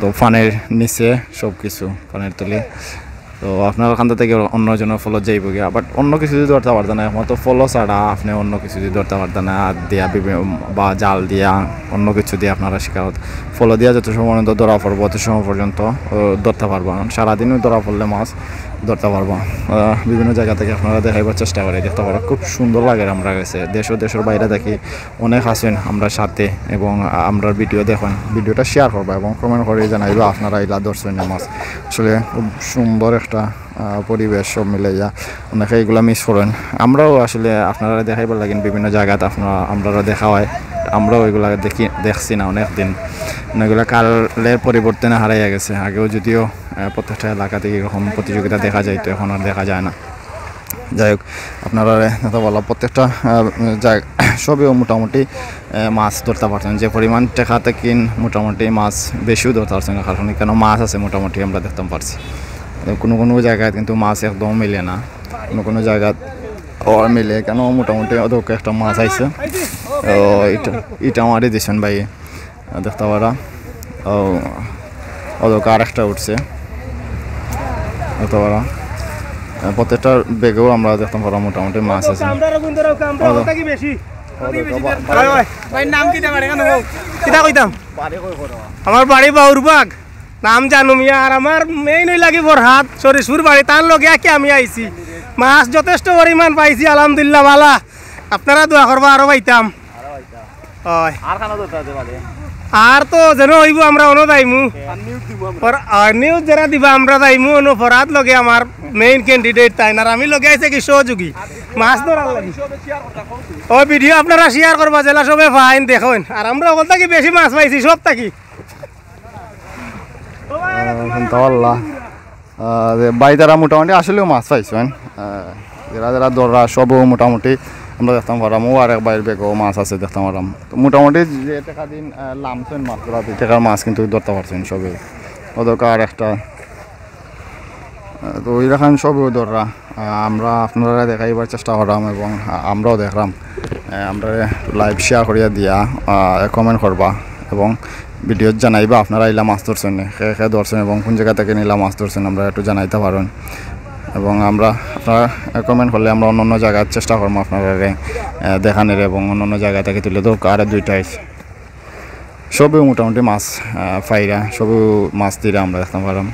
তো ফানের নিচে সব কিছু ফানের তলে তো আপনার ওখান থেকে অন্যজনের ফলো যাইব গিয়া বাট অন্য কিছু যদি ধরতে পারতেন না একমাত্র ফলো ছাড়া আপনি অন্য কিছু যদি ধরতে পারতেন না হাত দিয়া বা জাল দিয়া অন্য কিছু দিয়ে আপনারা শিকার ফলো দিয়া যত সময় পর্যন্ত ধরা পড়বো অত সময় পর্যন্ত ধরতে পারবো সারাদিনও ধরা পড়লে মাছ ধরতে পারবো বিভিন্ন জায়গা থেকে আপনারা দেখাইবার চেষ্টা করে দেখতে পারো খুব সুন্দর লাগে আমরা গেছে দেশের বাইরে দেখি অনেক আছেন আমরা সাথে এবং আমরা ভিডিও দেখুন ভিডিওটা শেয়ার করবো এবং কমেন্ট করে জানাইবা আপনারা এগুলা ধরছেন না মাছ আসলে খুব সুন্দর একটা পরিবেশ সব মিলাইয়া অনেকে এগুলো মিস করেন আমরাও আসলে আপনারা দেখাইবার লাগেন বিভিন্ন জায়গাতে আমরা দেখা হয় আমরাও এগুলা দেখছি না অনেক দিন এগুলো কালের পরিবর্তনে হারাইয়া গেছে আগেও যদিও প্রত্যেকটা এলাকাতে এরকম প্রতিযোগিতা দেখা যায় তো এখন আর দেখা যায় না যাই হোক আপনারা বলা প্রত্যেকটা সবেও মোটামুটি মাছ ধরতে পারছেন যে পরিমাণ টেকাতে কিন মোটামুটি মাছ বেশিও ধরতে পারছেন কারণ কেন মাছ আছে মোটামুটি আমরা দেখতে পারছি কোনো জায়গায় কিন্তু মাছ একদম মিলে না কোনো জায়গায় আর মিলে কেন মোটামুটি ওদেরকে একটা মাছ আইছে এটা আমারই দিয়েছেন ভাই দেখতে পারা ওদেরকে আর একটা উঠছে দেখতে পারা প্রত্যেকটা বেগেও আমরা দেখতে পারা মোটামুটি মাছ আছে আমার বাড়ি বাউরবাগ নাম জানো মিয়া আর আমার মেইন হই লাগি বরহাট সরিসপুর বাড়ি তার লগে কি আমি আইছি মাছ যথেষ্ট পরিমাণ পাইছি আলহামদুলিল্লাহ ভালা আপনারা দোয়া করবা আরো পাইতাম হয় আর তো যেন হইব আমরা অন্য যাইমু নিউজ যারা দিবা আমরা যাইমু অন্য ফরাত লগে আমার মেইন ক্যান্ডিডেট তাই না আমি লগে আইছে কি সহযোগী মাছ ধরার লাগি ও ভিডিও আপনারা শেয়ার করবা জেলা সবে ফাইন দেখুন আর আমরা ওখান থেকে বেশি মাছ পাইছি সব থাকি বাই তারা মোটামুটি আসলেও মাছ পাইছেন যারা ধরা সবও মোটামুটি আমরা দেখতাম পারাম ও আর এক বাইরের বেগও মাছ আছে দেখতাম পারাম তো মোটামুটি যে টাকা দিন লামছেন মাছ ধরা 2 টাকার মাছ কিন্তু ধরতে পারছেন সবে ওদেরকে আর একটা তো ওই রকম সবও ধরা আমরা আপনারা দেখাইবার চেষ্টা করলাম এবং আমরাও দেখলাম আমরা লাইভ শেয়ার করিয়া দিয়া কমেন্ট করবা এবং ভিডিও জানাইবা আপনারা এলা মাছ ধরছেন খেয়ে ধরছেন এবং কোন জায়গা থেকে নিলা মাছ ধরছেন আমরা একটু জানাইতে পারেন এবং আমরা আপনারা কমেন্ট করলে আমরা অন্য জায়গার চেষ্টা করবো আপনারা দেখানোর এবং অন্য জায়গা থেকে তুলে তো আর 2টা সবই মোটামুটি মাছ ফাইরা সবই মাছ দিয়ে আমরা দেখতে পারলাম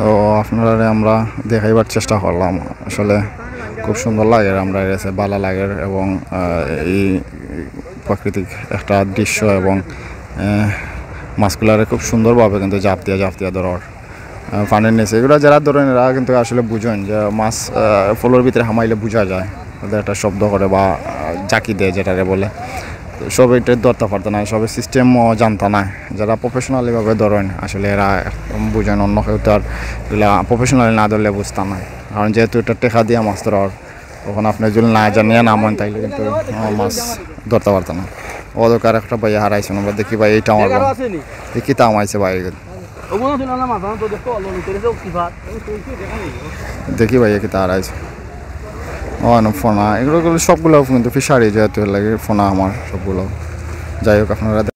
ও আপনারা আমরা দেখাইবার চেষ্টা করলাম আসলে খুব সুন্দর লাগে আমরা এসে ভালো লাগে এবং এই প্রাকৃতিক একটা দৃশ্য এবং মাছগুলারে খুব সুন্দরভাবে কিন্তু জাপ দিয়া ধরার পানির নিচে এগুলো যারা ধরেন এরা কিন্তু আসলে বুঝেন যে মাছ ফলের ভিতরে হামাইলে বোঝা যায় তাদের একটা শব্দ করে বা জাকি দেয় যেটারে বলে সব এটা ধরতে পারতো না সবের সিস্টেমও জানতো না যারা প্রফেশনালিভাবে ধরেন আসলে এরা বুঝেন অন্য কেউ তো আর এগুলা প্রফেশনালি না ধরলে বুঝতাম না কারণ যেহেতু এটা টেকা দিয়া মাছ ধরার তখন আপনি যদি না জানিয়ে নামেন তাইলে কিন্তু মাছ ধরতে পারতো না ওদেরকে আর একটা ভাইয়া হারাইছেন আমরা দেখি ভাই এইটা আমার দেখি তা আমাইছে ভাই দেখি ভাইয়া কি তা হারাইছে ফোনা এগুলো সবগুলো কিন্তু ফিশারি যেহেতু লাগে ফোনা আমার সবগুলো যাই হোক আপনারা